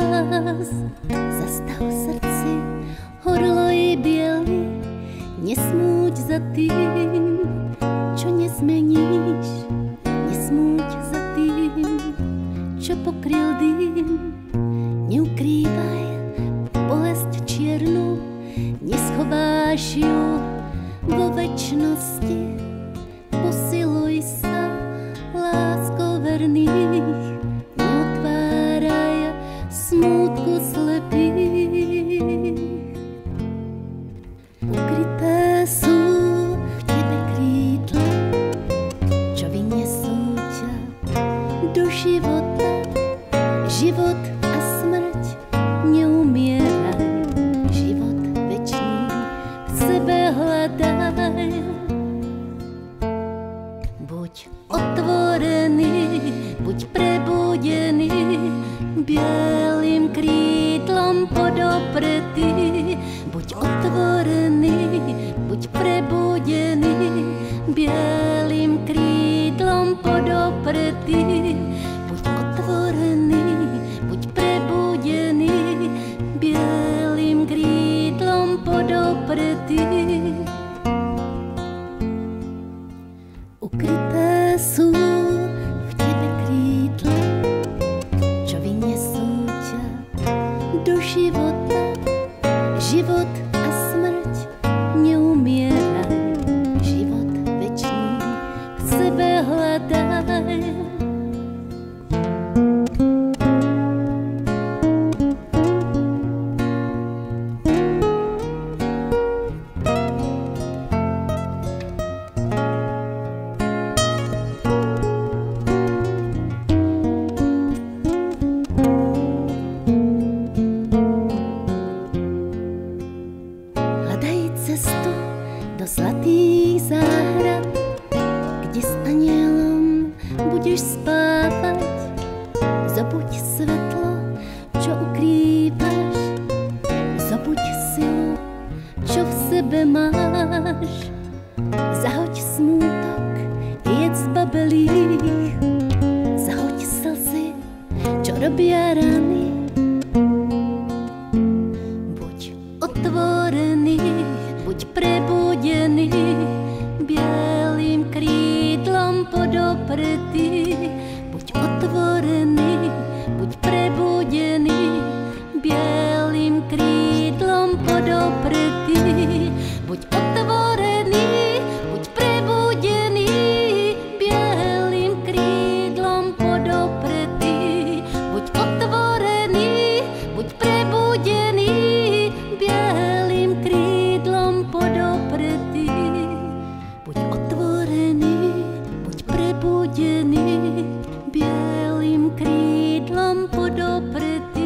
hlas. Zastav srdci, horlo i biely, nesmúť za tým, čo nezmeníš. Nesmúť za tým, čo pokryl dým. Neukrývaj bolesť čiernu, neschováš ju vo večnosti. Posiluj sa, lásko verných, neotváraj smútku slepých. Ukryté sú v tebe krídla, čo vyniesú ťa do života. Život a smrť neumieraj, život večný v sebe hľadaj. Buď otvorený, buď prebudený, bielým krídlom podopretý. Buď otvorený, buď prebudený, bielým krídlom podopretý. Buď otvorený, buď prebudený, bielým krídlom podopretý. Ukryté sú v tebe krídla, čo vyniesú ťa do života. Život a smrť neumieraj, život večný v sebe hľadaj. Cestu do zlatých záhrad, kde s anielom budeš spávať. Zobuď svetlo, čo ukrývaš, zobuď silu, čo v sebe máš. Zahoď smútok, jedz babelých, zahoď slzy, čo robia rany. Buď otvorený, buď prebudený, bielým krídlom podopretý. Buď otvorený, buď prebudený, bielým krídlom podopretý. Buď otvorený, buď prebudený, bielým krídlom podopretý. Buď otvorený, buď prebudený, bielým krídlom podopretý. Buď otvorený, buď prebudený, bielým krídlom podopretý.